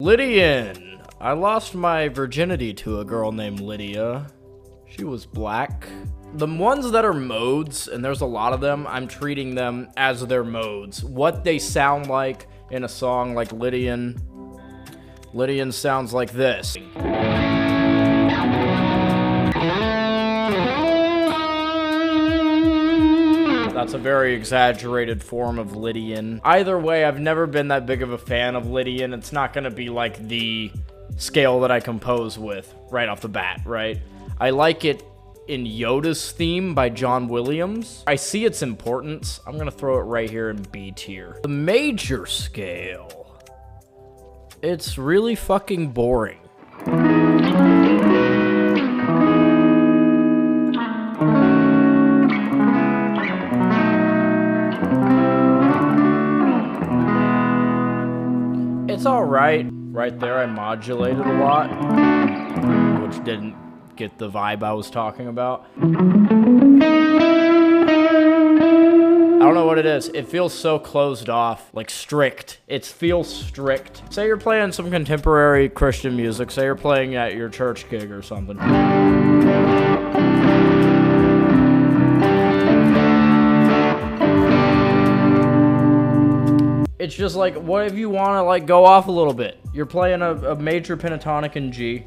Lydian. I lost my virginity to a girl named Lydia. She was black. The ones that are modes, and there's a lot of them, I'm treating them as their modes. What they sound like in a song like Lydian. Lydian sounds like this. That's a very exaggerated form of Lydian. Either way, I've never been that big of a fan of Lydian. It's not gonna be like the scale that I compose with right off the bat, right? I like it in Yoda's theme by John Williams. I see its importance. I'm gonna throw it right here in B tier. The major scale. It's really fucking boring. It's alright. Right there I modulated a lot, which didn't get the vibe I was talking about. I don't know what it is. It feels so closed off, like strict. It feels strict. Say you're playing some contemporary Christian music. Say you're playing at your church gig or something. It's just like, what if you want to like go off a little bit? You're playing a major pentatonic in G.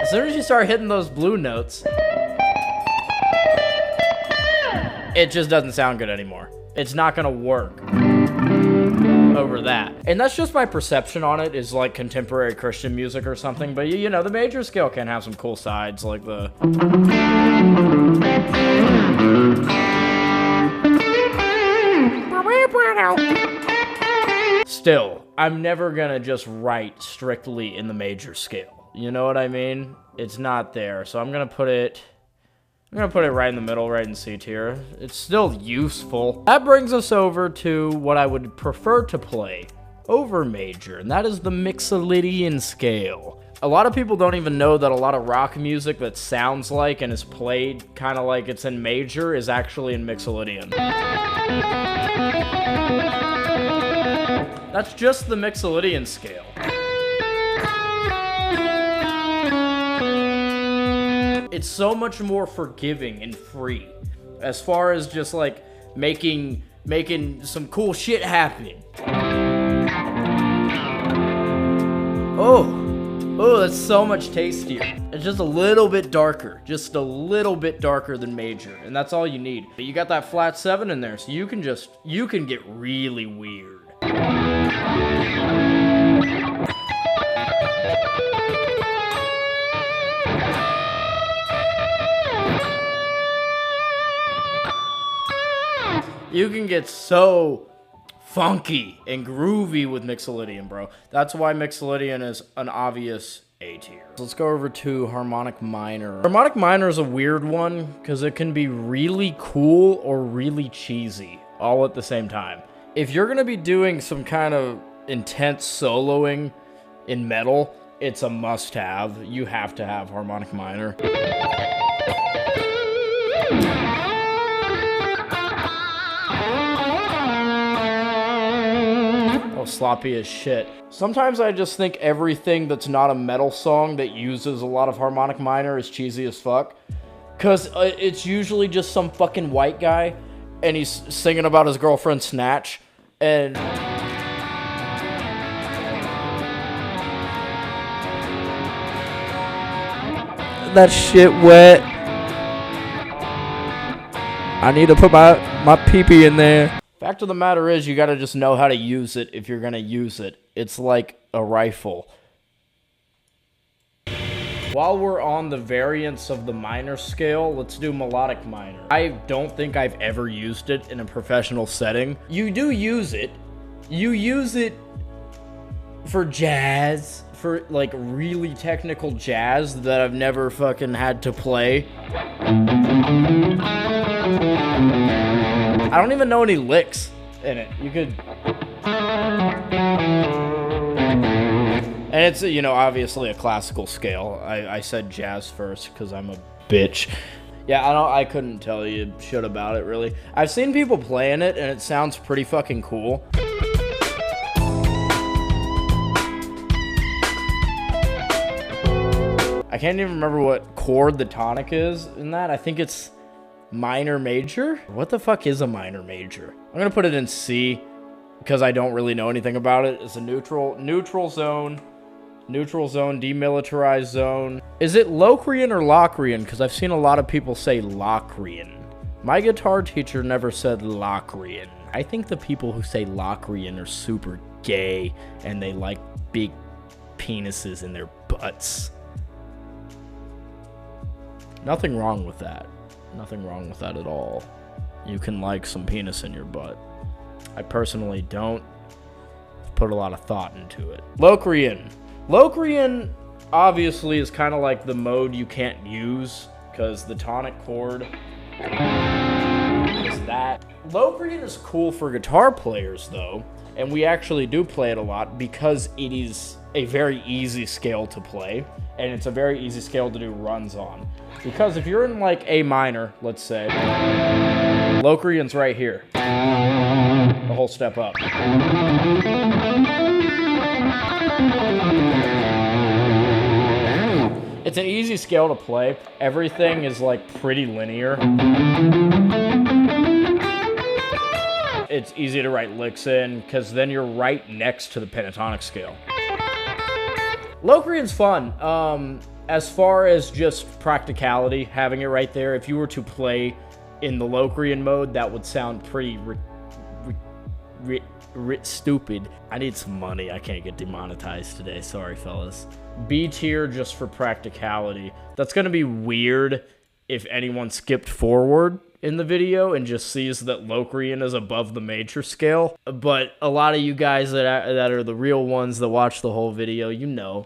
As soon as you start hitting those blue notes, it just doesn't sound good anymore. It's not gonna work over that. And that's just my perception on it, is like contemporary Christian music or something. But you know, the major scale can have some cool sides, like the... Still, I'm never gonna just write strictly in the major scale. You know what I mean? It's not there, so I'm gonna put it right in the middle, right in C tier. It's still useful. That brings us over to what I would prefer to play over major, and that is the Mixolydian scale. A lot of people don't even know that a lot of rock music that sounds like and is played kind of like it's in major is actually in Mixolydian. That's just the Mixolydian scale. It's so much more forgiving and free as far as just like making some cool shit happen. Oh, that's so much tastier. It's just a little bit darker, than major, and that's all you need. But you got that flat 7 in there, so you can get really weird. You can get so funky and groovy with Mixolydian, bro. That's why Mixolydian is an obvious A tier. Let's go over to Harmonic Minor. Harmonic Minor is a weird one because it can be really cool or really cheesy all at the same time. If you're gonna be doing some kind of intense soloing in metal, it's a must-have. You have to have Harmonic Minor. Sloppy as shit. Sometimes I just think everything that's not a metal song that uses a lot of harmonic minor is cheesy as fuck. Cause it's usually just some fucking white guy and he's singing about his girlfriend Snatch and... That shit wet. I need to put my pee-pee in there. Fact of the matter is, you gotta just know how to use it if you're gonna use it. It's like a rifle. While we're on the variants of the minor scale, let's do melodic minor. I don't think I've ever used it in a professional setting. You do use it. You use it for jazz, for like really technical jazz that I've never fucking had to play. I don't even know any licks in it. You could... And it's, you know, obviously a classical scale. I said jazz first because I'm a bitch. Yeah, I couldn't tell you shit about it, really. I've seen people playing it, and it sounds pretty fucking cool. I can't even remember what chord the tonic is in that. I think it's minor major? What the fuck is a minor major? I'm gonna put it in C, because I don't really know anything about it. It's a neutral zone, demilitarized zone. Is it Locrian or Locrian? Because I've seen a lot of people say Locrian. My guitar teacher never said Locrian. I think the people who say Locrian are super gay, and they like big penises in their butts. Nothing wrong with that. Nothing wrong with that at all. You can like some penis in your butt. I personally don't. I've put a lot of thought into it. Locrian. Locrian obviously is kind of like the mode you can't use because the tonic chord is that. Locrian is cool for guitar players though, and we actually do play it a lot because it is a very easy scale to play, and it's a very easy scale to do runs on. Because if you're in like A minor, let's say, Locrian's right here, the whole step up. It's an easy scale to play. Everything is like pretty linear. It's easy to write licks in because then you're right next to the pentatonic scale. Locrian's fun. As far as just practicality, having it right there, if you were to play in the Locrian mode, that would sound pretty stupid. I need some money. I can't get demonetized today. Sorry, fellas. B tier just for practicality. That's going to be weird if anyone skipped forward in the video and just sees that Locrian is above the major scale. But a lot of you guys that are the real ones that watch the whole video, you know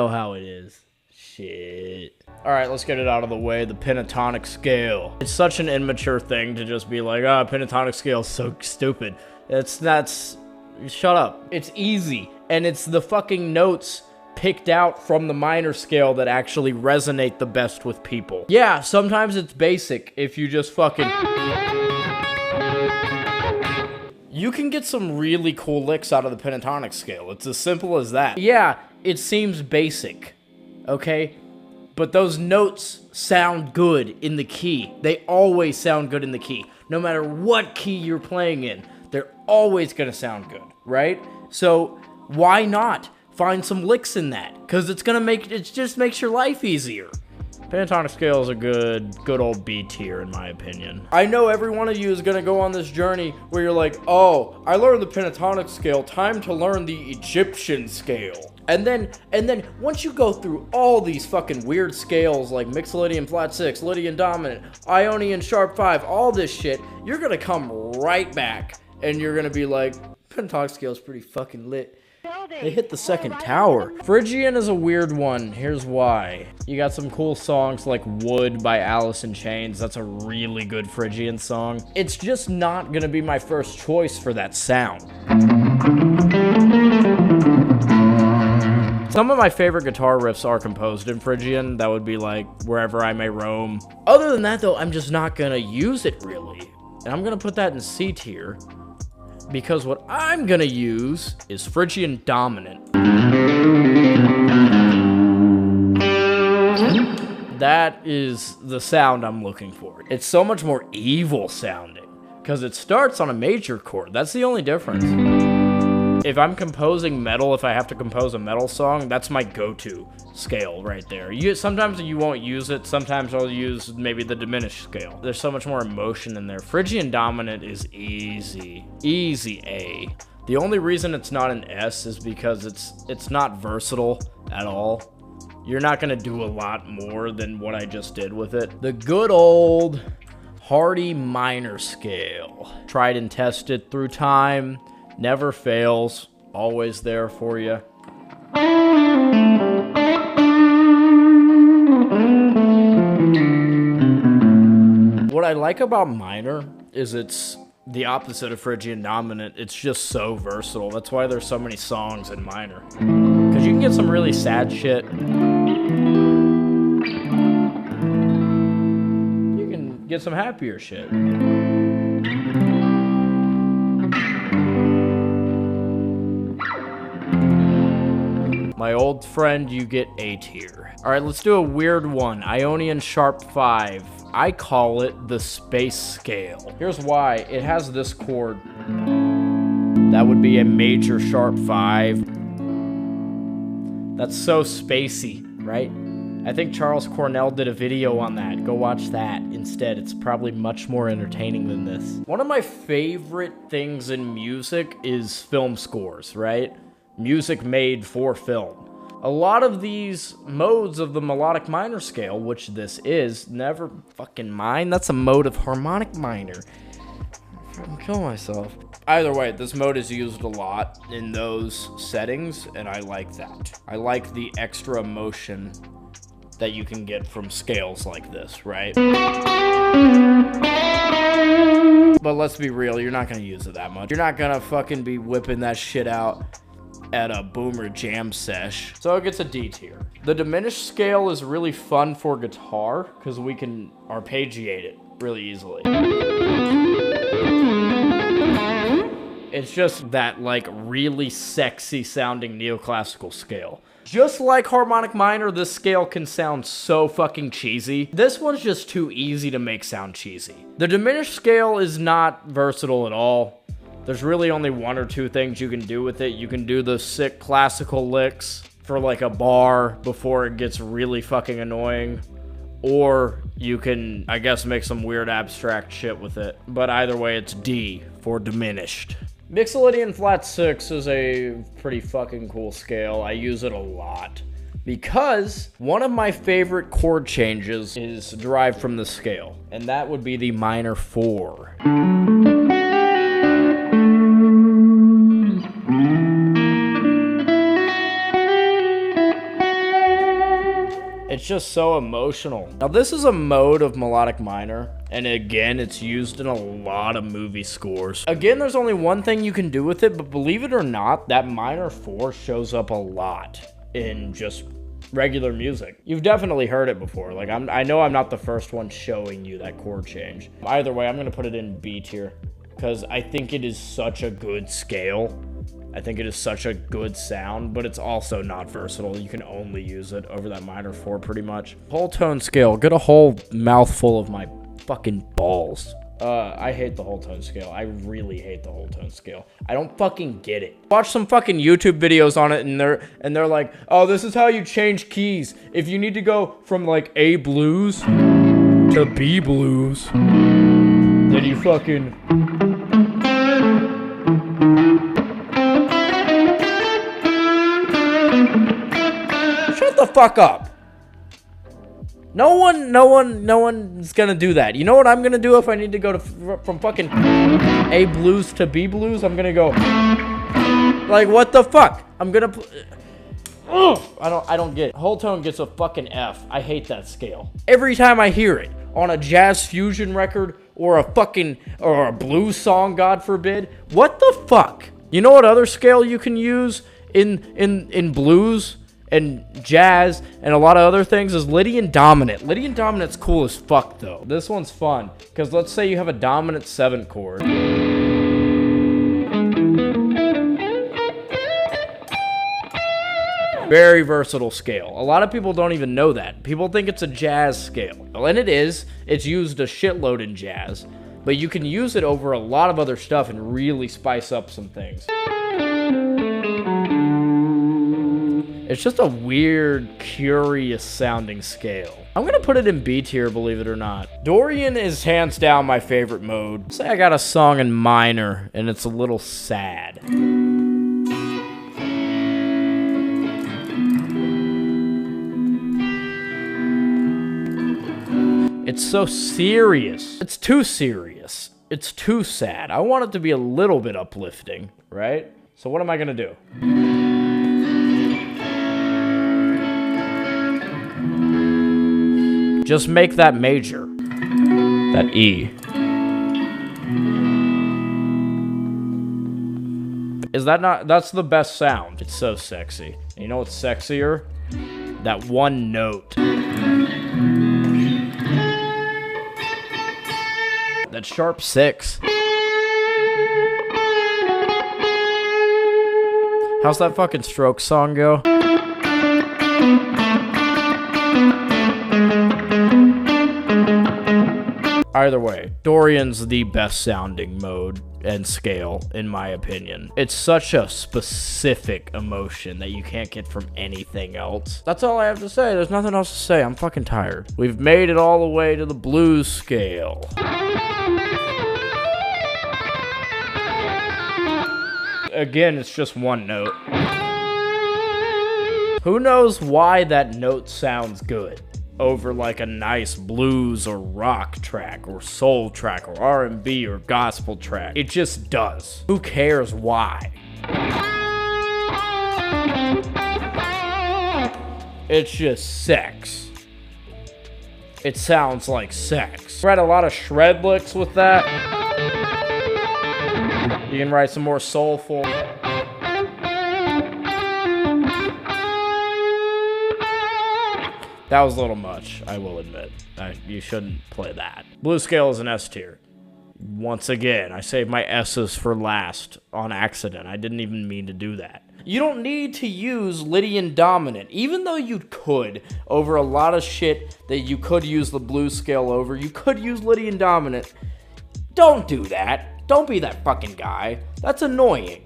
how it is. Shit. Alright, let's get it out of the way. The Pentatonic Scale. It's such an immature thing to just be like, oh, Pentatonic Scale is so stupid. That's... Shut up. It's easy. And it's the fucking notes picked out from the minor scale that actually resonate the best with people. Yeah, sometimes it's basic if you just fucking... You can get some really cool licks out of the Pentatonic Scale. It's as simple as that. Yeah, it seems basic. Okay, but those notes sound good in the key. They always sound good in the key. No matter what key you're playing in, they're always gonna sound good, right? So why not find some licks in that? Because it just makes your life easier. Pentatonic Scale is a good old B tier in my opinion. I know every one of you is gonna go on this journey where you're like, oh, I learned the Pentatonic Scale, time to learn the Egyptian Scale. And then once you go through all these fucking weird scales like Mixolydian flat 6, Lydian dominant, Ionian sharp 5, all this shit, you're gonna come right back and you're gonna be like, Pentatonic Scale is pretty fucking lit. They hit the second tower. Phrygian is a weird one. Here's why. You got some cool songs like Wood by Alice in Chains. That's a really good Phrygian song. It's just not gonna be my first choice for that sound. Some of my favorite guitar riffs are composed in Phrygian. That would be like Wherever I May Roam. Other than that though, I'm just not gonna use it really. And I'm gonna put that in C tier. Because what I'm gonna use is Phrygian dominant. That is the sound I'm looking for. It's so much more evil sounding because it starts on a major chord. That's the only difference. If I'm composing metal, if I have to compose a metal song, that's my go-to scale right there. Sometimes you won't use it. Sometimes I'll use maybe the diminished scale. There's so much more emotion in there. Phrygian dominant is easy. Easy A. The only reason it's not an S is because it's not versatile at all. You're not going to do a lot more than what I just did with it. The good old Hardy minor scale. Tried and tested through time. Never fails, always there for you. What I like about minor is it's the opposite of Phrygian dominant. It's just so versatile. That's why there's so many songs in minor. Because you can get some really sad shit. get some happier shit. My old friend, you get A tier. All right, let's do a weird one. Ionian sharp 5. I call it the space scale. Here's why. It has this chord. That would be a major sharp 5. That's so spacey, right? I think Charles Cornell did a video on that. Go watch that instead. It's probably much more entertaining than this. One of my favorite things in music is film scores, right? Music made for film. A lot of these modes of the melodic minor scale, which this is, never fucking mind. That's a mode of harmonic minor. I'll kill myself. Either way, this mode is used a lot in those settings, and I like that. I like the extra emotion that you can get from scales like this, right? But let's be real, you're not gonna use it that much. You're not gonna fucking be whipping that shit out at a boomer jam sesh. So it gets a D tier. The diminished scale is really fun for guitar because we can arpeggiate it really easily. It's just that like really sexy sounding neoclassical scale. Just like harmonic minor, this scale can sound so fucking cheesy. This one's just too easy to make sound cheesy. The diminished scale is not versatile at all. There's really only one or two things you can do with it. You can do the sick classical licks for like a bar before it gets really fucking annoying. Or you can, I guess, make some weird abstract shit with it. But either way, it's D for diminished. Mixolydian flat 6 is a pretty fucking cool scale. I use it a lot because one of my favorite chord changes is derived from the scale, and that would be the minor 4. It's just so emotional. Now, this is a mode of melodic minor, and again, it's used in a lot of movie scores. Again, there's only one thing you can do with it, but believe it or not, that minor 4 shows up a lot in just regular music. You've definitely heard it before. Like, I know I'm not the first one showing you that chord change. Either way, I'm gonna put it in B tier, because I think it is such a good scale. I think it is such a good sound, but it's also not versatile. You can only use it over that minor 4 pretty much. Whole tone scale. Get a whole mouthful of my fucking balls. I hate the whole tone scale. I really hate the whole tone scale. I don't fucking get it. Watch some fucking YouTube videos on it, and they're like, oh, this is how you change keys. If you need to go from like A blues to B blues, then you fucking... Shut the fuck up. No one's gonna do that. You know what I'm gonna do if I need to go to from fucking A blues to B blues? I'm gonna go like, what the fuck? I'm gonna I don't get it. Whole tone gets a fucking F. I hate that scale. Every time I hear it on a jazz fusion record or a blues song, God forbid. What the fuck? You know what other scale you can use in blues and jazz and a lot of other things is Lydian dominant. Lydian dominant's cool as fuck though. This one's fun because let's say you have a dominant 7th chord. Very versatile scale. A lot of people don't even know that. People think it's a jazz scale. And it is. It's used a shitload in jazz. But you can use it over a lot of other stuff and really spice up some things. It's just a weird, curious sounding scale. I'm gonna put it in B tier, believe it or not. Dorian is hands down my favorite mode. Say I got a song in minor and it's a little sad. It's so serious. It's too serious. It's too sad. I want it to be a little bit uplifting, right? So what am I gonna do? Just make that major. That E. Is that not... That's the best sound. It's so sexy. And you know what's sexier? That one note. That's sharp 6. How's that fucking Stroke song go? Either way, Dorian's the best sounding mode and scale, in my opinion. It's such a specific emotion that you can't get from anything else. That's all I have to say. There's nothing else to say. I'm fucking tired. We've made it all the way to the blues scale. Again, it's just one note. Who knows why that note sounds good over like a nice blues or rock track or soul track or R&B or gospel track? It just does. Who cares why? It's just sex. It sounds like sex. Write a lot of shred licks with that. You can write some more soulful. That was a little much, I will admit. You shouldn't play that. Blue scale is an S tier. Once again, I saved my S's for last on accident. I didn't even mean to do that. You don't need to use Lydian dominant, even though you could over a lot of shit that you could use the blue scale over. You could use Lydian dominant. Don't do that. Don't be that fucking guy. That's annoying.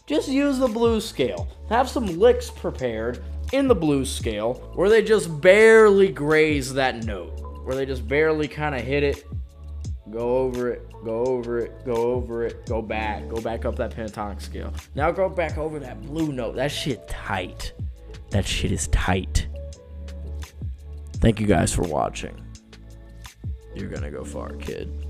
Just use the blue scale. Have some licks prepared in the blues scale where they just barely graze that note, where they just barely kind of hit it, go over it, go over it, go over it, go back up that pentatonic scale. Now go back over that blue note. That shit tight. That shit is tight. Thank you guys for watching. You're gonna go far, kid.